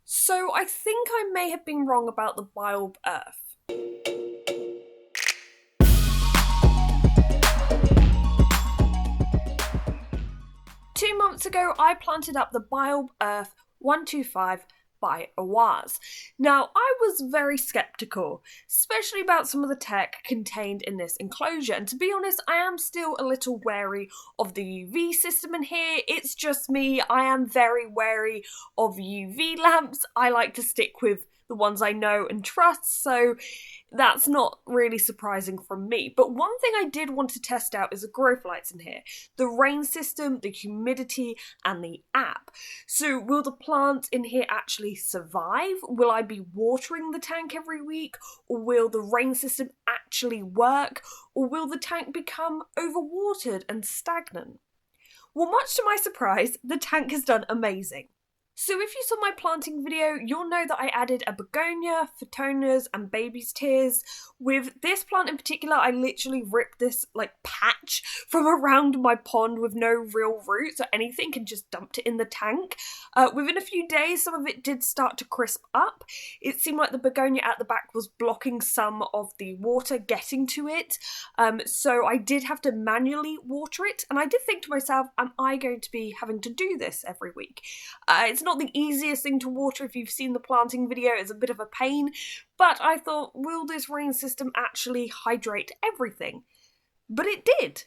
So I think I may have been wrong about the biOrb Earth. 2 months ago, I planted up the biOrb Earth 125 by Oase. Now, I was very skeptical, especially about some of the tech contained in this enclosure, and to be honest, I am still a little wary of the UV system in here. It's just me, I am very wary of UV lamps. I like to stick with the ones I know and trust, so that's not really surprising from me. But one thing I did want to test out is the growth lights in here. The rain system, the humidity, and the app. So will the plants in here actually survive? Will I be watering the tank every week? Or will the rain system actually work? Or will the tank become overwatered and stagnant? Well, much to my surprise, the tank has done amazing. So if you saw my planting video, you'll know that I added a begonia, photonias, and baby's tears. With this plant in particular, I literally ripped this patch from around my pond with no real roots or anything and just dumped it in the tank. Within a few days, some of it did start to crisp up. It seemed like the begonia at the back was blocking some of the water getting to it. So I did have to manually water it, and I did think to myself, am I going to be having to do this every week? It's not the easiest thing to water. If you've seen the planting video, it's a bit of a pain, but I thought, will this rain system actually hydrate everything? But it did.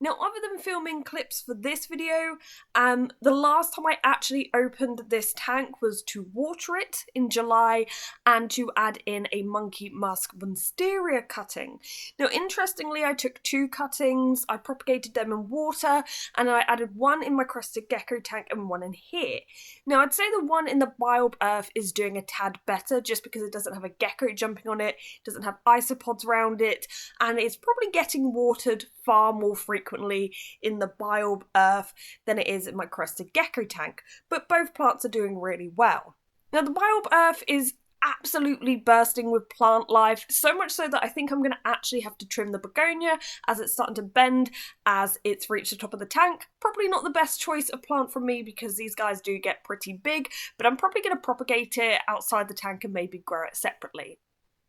Now, other than filming clips for this video, the last time I actually opened this tank was to water it in July and to add in a monkey musk monstera cutting. Now, interestingly, I took 2 cuttings, I propagated them in water, and I added one in my crested gecko tank and one in here. Now, I'd say the one in the biOrb Earth is doing a tad better just because it doesn't have a gecko jumping on it, doesn't have isopods around it, and it's probably getting watered far more frequently in the biOrb Earth than it is in my crested gecko tank, but both plants are doing really well. Now, the biOrb Earth is absolutely bursting with plant life, so much so that I think I'm going to actually have to trim the begonia as it's starting to bend as it's reached the top of the tank. Probably not the best choice of plant from me because these guys do get pretty big, but I'm probably going to propagate it outside the tank and maybe grow it separately.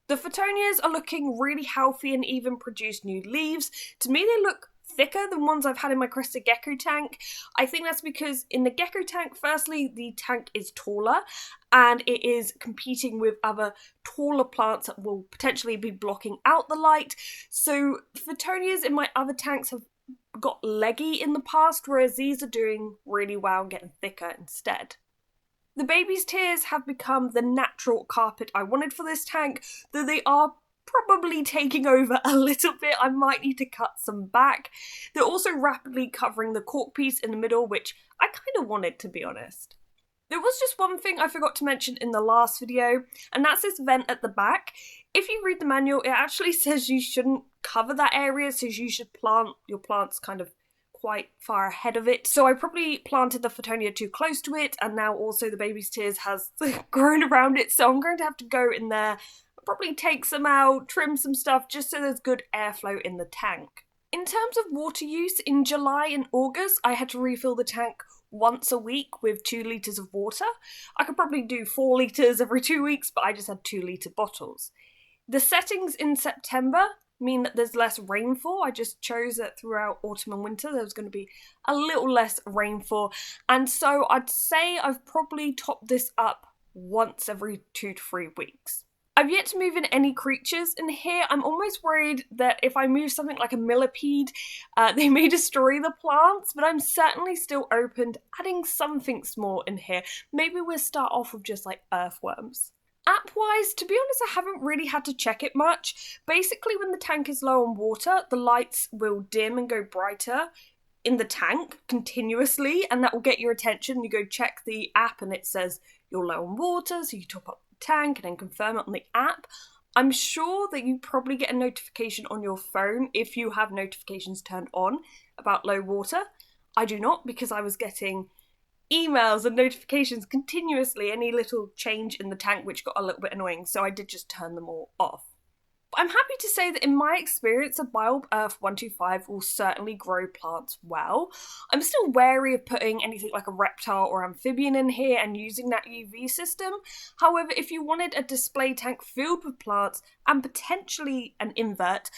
The photonias are looking really healthy and even produce new leaves. To me, they look thicker than ones I've had in my crested gecko tank. I think that's because in the gecko tank, firstly, the tank is taller and it is competing with other taller plants that will potentially be blocking out the light. So photonias in my other tanks have got leggy in the past, whereas these are doing really well and getting thicker instead. The baby's tears have become the natural carpet I wanted for this tank, though they are probably taking over a little bit. I might need to cut some back. They're also rapidly covering the cork piece in the middle, which I kind of wanted, to be honest. There was just one thing I forgot to mention in the last video, and that's this vent at the back. If you read the manual, it actually says you shouldn't cover that area, so you should plant your plants kind of quite far ahead of it. So I probably planted the photonia too close to it, and now also the baby's tears has grown around it, so I'm going to have to go in there, probably take some out, trim some stuff, just so there's good airflow in the tank. In terms of water use, in July and August, I had to refill the tank once a week with 2 litres of water. I could probably do 4 litres every 2 weeks, but I just had 2-litre bottles. The settings in September mean that there's less rainfall. I just chose that throughout autumn and winter there was going to be a little less rainfall, and so I'd say I've probably topped this up once every 2 to 3 weeks. I've yet to move in any creatures in here. I'm almost worried that if I move something like a millipede, they may destroy the plants, but I'm certainly still open to adding something small in here. Maybe we'll start off with just earthworms. App-wise, to be honest, I haven't really had to check it much. Basically, when the tank is low on water, the lights will dim and go brighter in the tank continuously, and that will get your attention. You go check the app and it says you're low on water, so you top up the tank and then confirm it on the app. I'm sure that you probably get a notification on your phone if you have notifications turned on about low water. I do not, because I was getting emails and notifications continuously, any little change in the tank, which got a little bit annoying, so I did just turn them all off. I'm happy to say that in my experience, a biOrb Earth 125 will certainly grow plants well. I'm still wary of putting anything like a reptile or amphibian in here and using that UV system. However, if you wanted a display tank filled with plants and potentially an invert,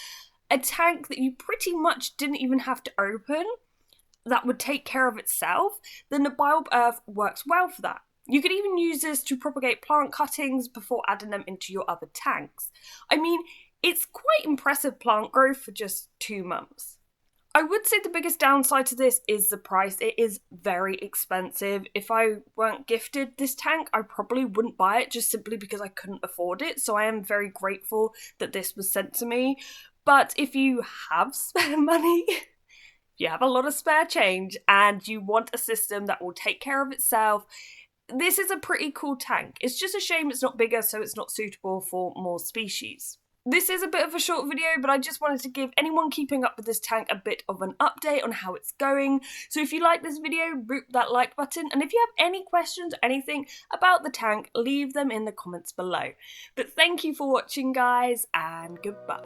a tank that you pretty much didn't even have to open, that would take care of itself, then the biOrb Earth works well for that. You could even use this to propagate plant cuttings before adding them into your other tanks. I mean, it's quite impressive plant growth for just 2 months. I would say the biggest downside to this is the price. It is very expensive. If I weren't gifted this tank, I probably wouldn't buy it just simply because I couldn't afford it. So I am very grateful that this was sent to me. But if you have spare money, you have a lot of spare change and you want a system that will take care of itself, this is a pretty cool tank. It's just a shame it's not bigger, so it's not suitable for more species. This is a bit of a short video, but I just wanted to give anyone keeping up with this tank a bit of an update on how it's going. So if you like this video, boop that like button, and if you have any questions or anything about the tank, leave them in the comments below. But thank you for watching, guys, and goodbye.